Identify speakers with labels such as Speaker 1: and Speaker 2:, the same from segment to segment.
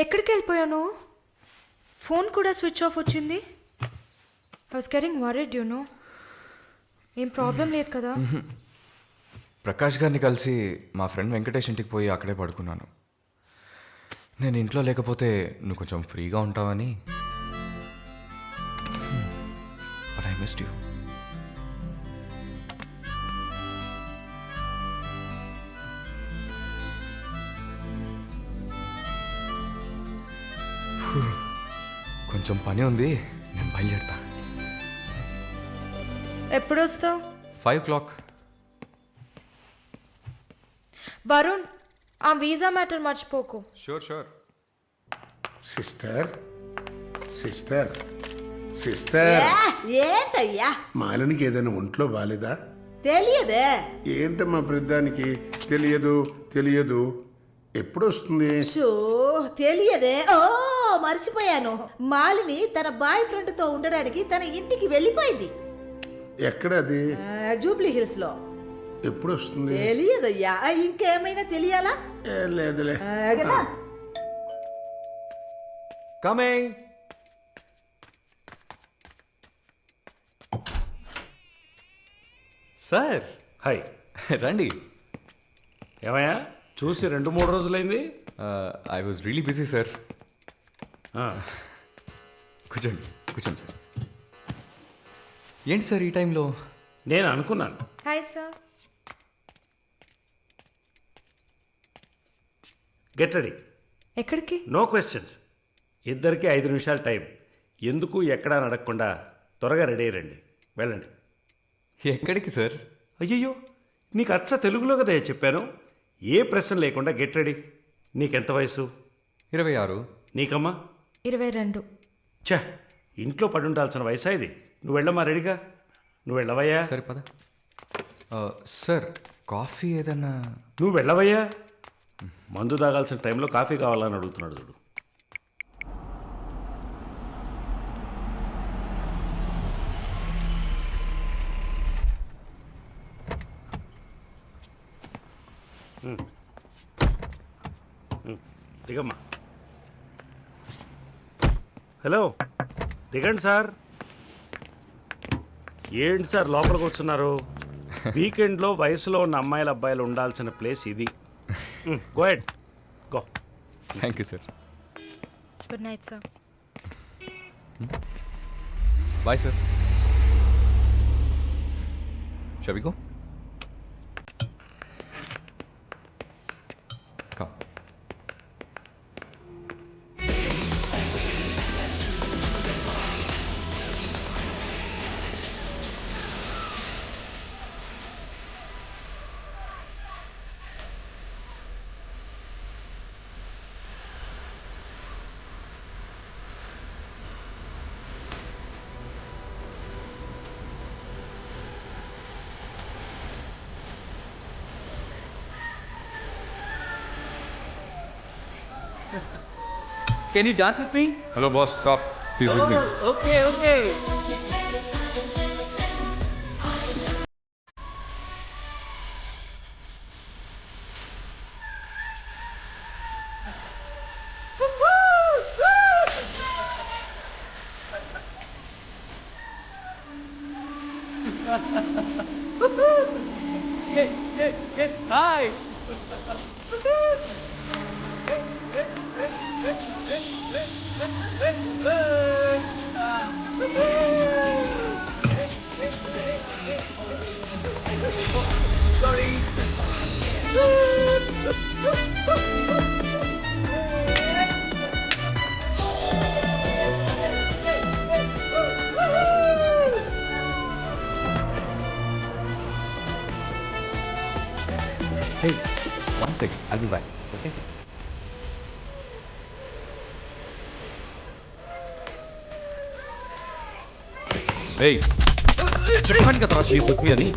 Speaker 1: ఎక్కడికి వెళ్ళిపోయాను? ఫోన్ కూడా స్విచ్ ఆఫ్ వచ్చింది. I was getting worried you know. ఏం ప్రాబ్లం లేదు కదా?
Speaker 2: ప్రకాష్ గారిని కలిసి మా ఫ్రెండ్ వెంకటేష్ ఇంటికి పోయి అక్కడే పడుకున్నాను. నేను ఇంట్లో లేకపోతే నువ్వు కొంచెం ఫ్రీగా ఉంటావని. But I missed you. కొంచెం పని ఉంది, నేను బయలుదేరుతా.
Speaker 1: ఎప్పుడు వస్తావు?
Speaker 2: 5 o'clock.
Speaker 1: వరుణ్, ఆ వీసా మ్యాటర్ మర్చిపోకు.
Speaker 2: షూర్.
Speaker 3: సిస్టర్ సిస్టర్ సిస్టర్
Speaker 4: ఏంటయ్యా
Speaker 3: మాలినికి ఏదైనా ఒంట్లో బాలేదా?
Speaker 4: తెలియదే.
Speaker 3: ఏంటమ్మా ప్రతిదానికి తెలియదు ఎప్పుడు వస్తుంది?
Speaker 4: షో తెలియదే. ఓ మర్చిపోయాను. మాలిని తన బాయ్ ఫ్రెండ్ తో ఉండడానికి తన ఇంటికి వెళ్ళిపోయింది.
Speaker 3: ఎక్కడ అది?
Speaker 4: జూబ్లీ హిల్స్ లో.
Speaker 3: ఎప్పుడు వస్తుంది?
Speaker 4: తెలియదయ్యా. ఇంకేమైనా తెలియాలా?
Speaker 3: లేదులే.
Speaker 4: కదా?
Speaker 5: కమింగ్.
Speaker 2: Sir
Speaker 5: hi.
Speaker 2: రండి.
Speaker 5: ఏమయ్యా చూసి 2-3 రోజులైంది.
Speaker 2: I was really busy sir.
Speaker 5: ఆ,
Speaker 2: కూర్చోండి సార్. ఏంటి సార్ ఈ టైంలో?
Speaker 5: నేను అనుకున్నాను.
Speaker 1: Hi sir.
Speaker 5: Get ready.
Speaker 1: ఎక్కడికి?
Speaker 5: No questions. ఇద్దరికి 5 నిమిషాలు టైం. ఎందుకు ఎక్కడా నడకుండా త్వరగా రెడీ అయ్యండి. వెళ్ళండి.
Speaker 2: ఎక్కడికి సార్?
Speaker 5: అయ్యయ్యో, నీకు అచ్చ తెలుగులో కదా చెప్పాను. ఏ ప్రశ్న లేకుండా గెట్ రెడీ. నీకెంత వయసు?
Speaker 2: 26.
Speaker 5: నీకమ్మా?
Speaker 1: 22.
Speaker 5: ఛ, ఇంట్లో పడి ఉండాల్సిన వయసా ఇది? నువ్వు వెళ్ళమ్మా, రెడీగా. నువ్వు వెళ్ళవయ్యా.
Speaker 2: సరే పద. సార్ కాఫీ ఏదన్నా?
Speaker 5: నువ్వు వెళ్ళవయ్యా. మందు తాగాల్సిన టైంలో కాఫీ కావాలని అడుగుతున్నాడు చూడు. దిగమ్మా. హలో, దిగండి సార్. ఏంటి సార్ లోపలికి వస్తున్నారు? వీకెండ్లో వయసులో ఉన్న అమ్మాయిల అబ్బాయిలు ఉండాల్సిన ప్లేస్ ఇది. Go ahead, go.
Speaker 2: Thank you sir.
Speaker 1: Good night sir.
Speaker 2: Bye sir. Shall we go? Come.
Speaker 6: Can you dance with me?
Speaker 2: Hello boss, stop. Please with me.
Speaker 6: Okay. Hi. Sorry.
Speaker 2: Hey, one second. I'll be back. Okay? Hey, చెప్పాను కదా రాజు బుద్ధి అని.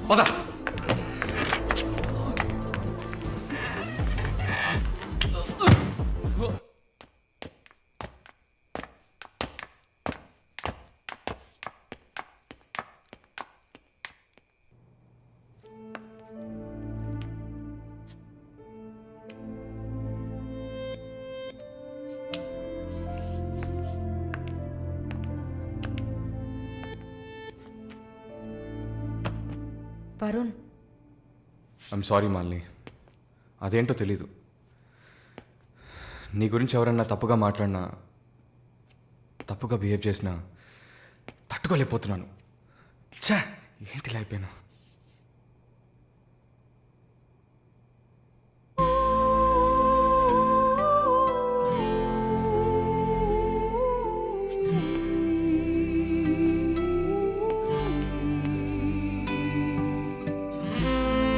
Speaker 2: పద.
Speaker 1: Varun,
Speaker 2: I'm sorry Malini, అదేంటో తెలీదు. నీ గురించి ఎవరన్నా తప్పుగా మాట్లాడినా, తప్పుగా బిహేవ్ చేసినా తట్టుకోలేకపోతున్నాను. ఛా, ఏంటి ఇలా అయిపోయాను.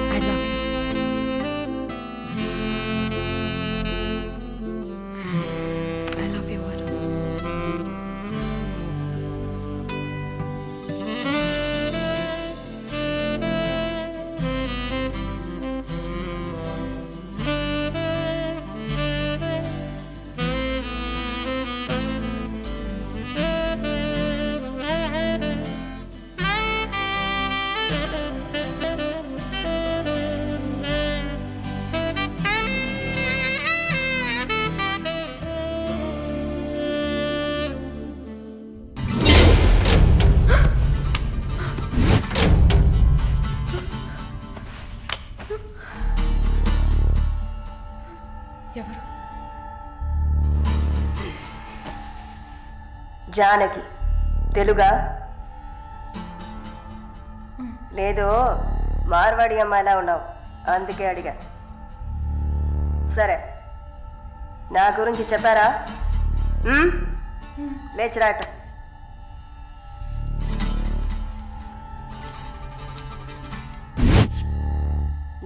Speaker 1: I love you. I love you, Varun. ఎవరు?
Speaker 7: జానకి తెలుగా? లేదు, మార్వాడి అమ్మాయిలా ఉన్నావు, అందుకే అడిగా. సరే, నా గురించి చెప్పారా? లేచిరాట.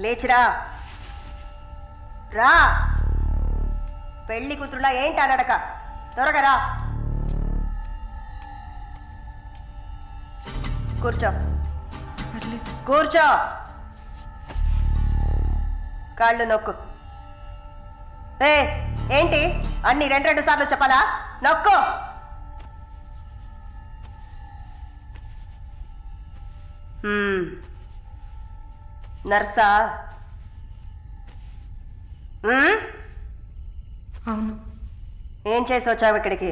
Speaker 7: లేచిరా, రా. పెళ్లి కూతురులా ఏంటి అనడక, త్వరగా రా. కూర్చో,
Speaker 1: పర్లేదు.
Speaker 7: కూర్చో. కాళ్ళు నొక్కు. ఏంటి అన్ని రెండు సార్లు చెప్పాలా? నొక్కు. నర్సా?
Speaker 1: అవును.
Speaker 7: ఏం చేసి వచ్చావు ఇక్కడికి?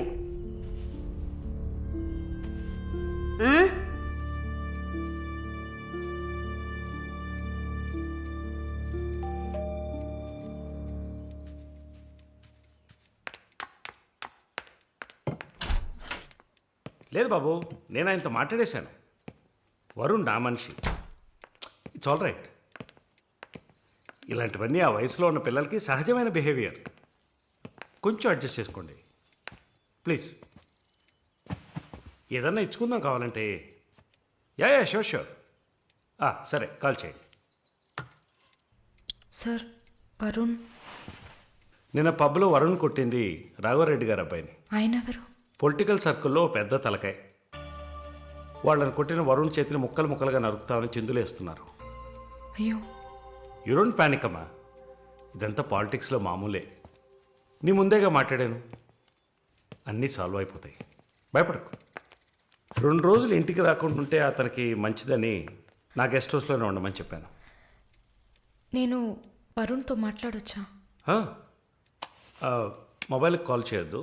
Speaker 5: లేదు బాబు, నేను ఆయనతో మాట్లాడేశాను. వరుణ్ నా మనిషి. It's all right. ఇలాంటివన్నీ ఆ వయసులో ఉన్న పిల్లలకి సహజమైన బిహేవియర్. కొంచెం అడ్జస్ట్ చేసుకోండి ప్లీజ్. ఏదన్నా ఇచ్చుకుందాం కావాలంటే. Yeah sure sure. సరే, కాల్ చేయండి.
Speaker 1: సార్, వరుణ్.
Speaker 5: నిన్న పబ్లో వరుణ్ కొట్టింది రాఘవరెడ్డి గారి అబ్బాయిని.
Speaker 1: ఆయన ఎవరు?
Speaker 5: పొలిటికల్ సర్కిల్లో పెద్ద తలకాయ. వాళ్ళని కొట్టిన వరుణ్ చేతిని ముక్కలు ముక్కలుగా నరుకుతామని చిందులేస్తున్నారు.
Speaker 1: అయ్యో.
Speaker 5: యూ డోంట్ ప్యానిక్ అమ్మా, ఇదంతా పాలిటిక్స్లో మామూలే. నీ ముందేగా మాట్లాడాను, అన్నీ సాల్వ్ అయిపోతాయి, భయపడకు. 2 రోజులు ఇంటికి రాకుండా ఉంటే అతనికి మంచిదని నా గెస్ట్ హౌస్లోనే ఉండమని చెప్పాను.
Speaker 1: నేను వరుణ్తో మాట్లాడొచ్చా?
Speaker 5: మొబైల్కి కాల్ చేయొద్దు,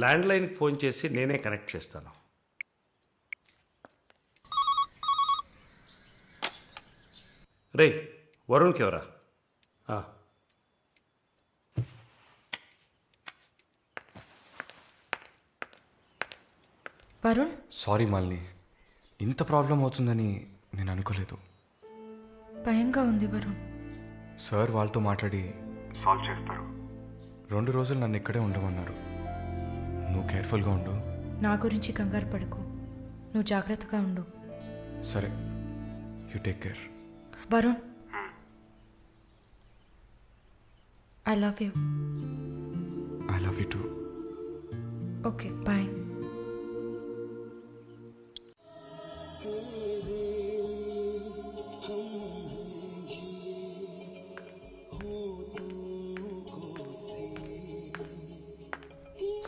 Speaker 5: ల్యాండ్లైన్కి ఫోన్ చేసి నేనే కనెక్ట్ చేస్తాను. రే, వరుణ్కి ఎవరా?
Speaker 1: వరుణ్,
Speaker 2: సారీ మాలిని, ఇంత ప్రాబ్లం అవుతుందని నేను అనుకోలేదు.
Speaker 1: భయంగా ఉంది వరుణ్.
Speaker 2: సార్ వాళ్ళతో మాట్లాడి సాల్వ్ చేస్తారు. 2 రోజులు నన్ను ఇక్కడే ఉండమన్నారు. నువ్వు కేర్ఫుల్గా ఉండు.
Speaker 1: నా గురించి కంగారు పడకు, నువ్వు జాగ్రత్తగా ఉండు.
Speaker 2: సరే, you take care.
Speaker 1: Varun, I love you.
Speaker 2: I love you too.
Speaker 1: Okay, bye.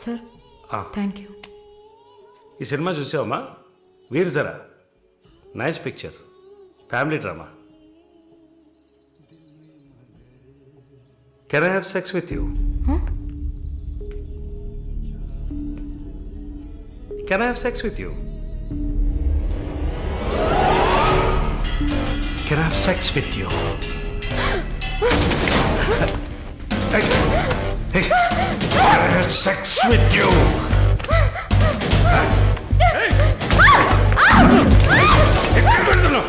Speaker 1: Sir, thank you.
Speaker 5: ఈ సినిమా చూసావమ్మా? Veer Zaara. Nice picture, family drama. Can I have sex with you? Can I have sex with you? Can have sex with you. Sex with you. ఎక్కడ పెడుతున్నావు?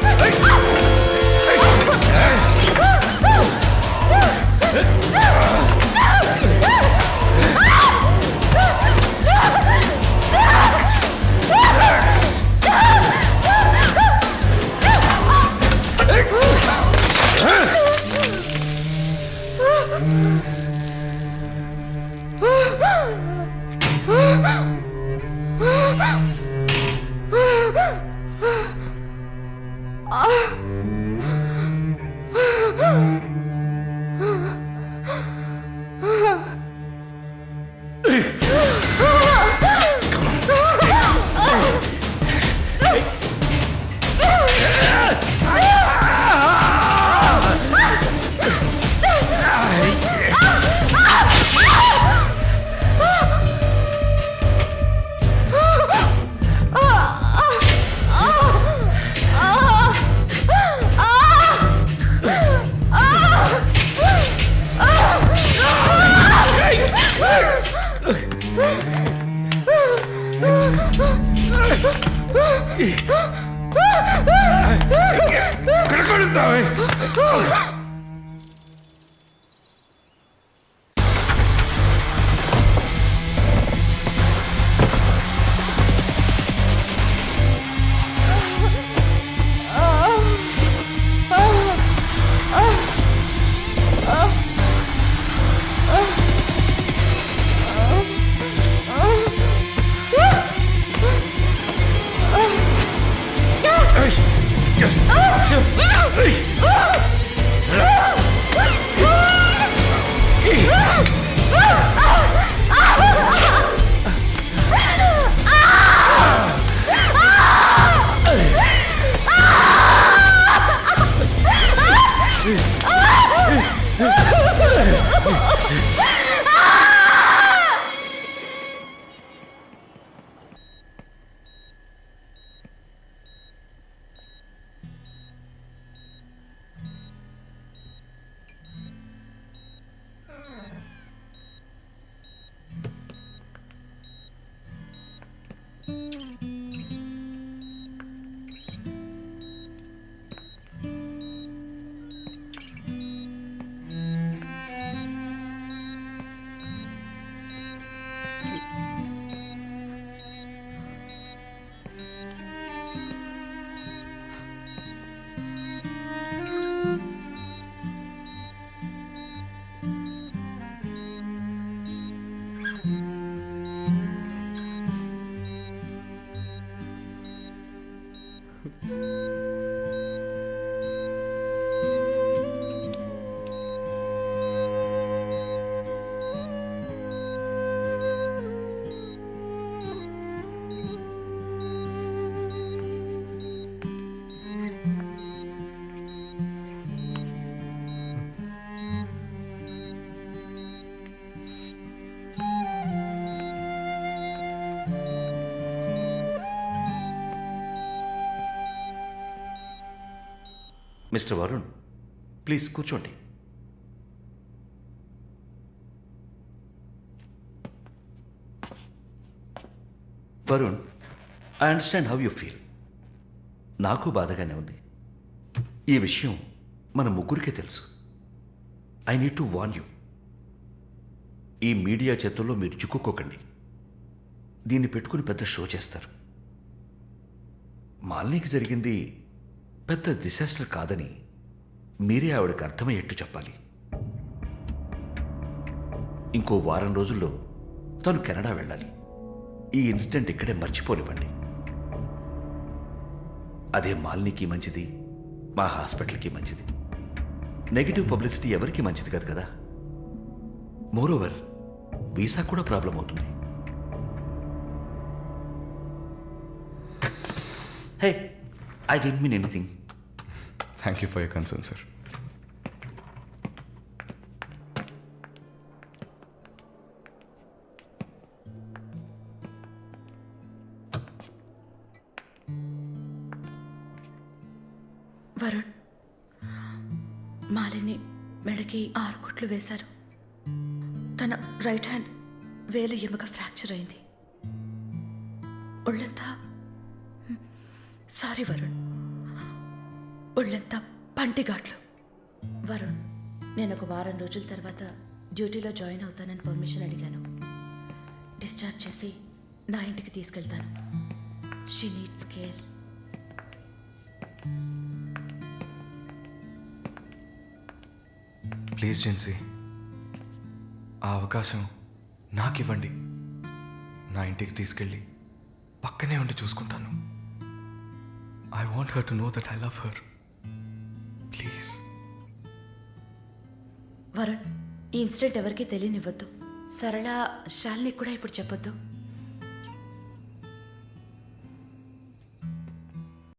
Speaker 8: Mister Varun, please కూర్చోండి. Varun, I understand how you feel. నాకు బాధగానే ఉంది. ఈ విషయం మన ముగ్గురికే తెలుసు. I need to warn you. ఈ మీడియా చేతుల్లో మీరు చిక్కుకోకండి. దీన్ని పెట్టుకుని పెద్ద షో చేస్తారు. మాలినికి జరిగింది పెద్ద డిసాస్టర్ కాదని మీరే ఆవిడకి అర్థమయ్యేట్టు చెప్పాలి. ఇంకో వారం రోజుల్లో తను కెనడా వెళ్ళాలి. ఈ ఇన్సిడెంట్ ఇక్కడే మర్చిపోనివ్వండి. అదే మాలినికి మంచిది, మా హాస్పిటల్కి మంచిది. నెగిటివ్ పబ్లిసిటీ ఎవరికి మంచిది కాదు కదా. మోరోవర్, వీసా కూడా ప్రాబ్లం అవుతుంది. హే, I didn't mean anything.
Speaker 2: Thank you for your concern, sir.
Speaker 1: Varun,
Speaker 9: మెడకి 6 కుట్లు వేశారు. తన రైట్ హ్యాండ్ వేలు ఎముక ఫ్రాక్చర్ అయింది. ఒళ్ళంతా సారీ వరుణ్, ఒళ్ళంతా పంటిఘాట్లు. వరుణ్, నేను ఒక వారం రోజుల తర్వాత డ్యూటీలో జాయిన్ అవుతానని పర్మిషన్ అడిగాను. డిశ్చార్జ్ చేసి నా ఇంటికి తీసుకెళ్తాను. She needs care.
Speaker 2: Please Jincy, ఆ అవకాశం నాకు ఇవ్వండి. నా ఇంటికి తీసుకెళ్ళి పక్కనే ఉండి చూసుకుంటాను. I want her to know that I love her. Please.
Speaker 9: Varun, ఈ ఇన్సిడెంట్ ఎవరికీ తెలియనివ్వద్దు. సరళ, శాలిని కూడా ఇప్పుడు చెప్పొద్దు.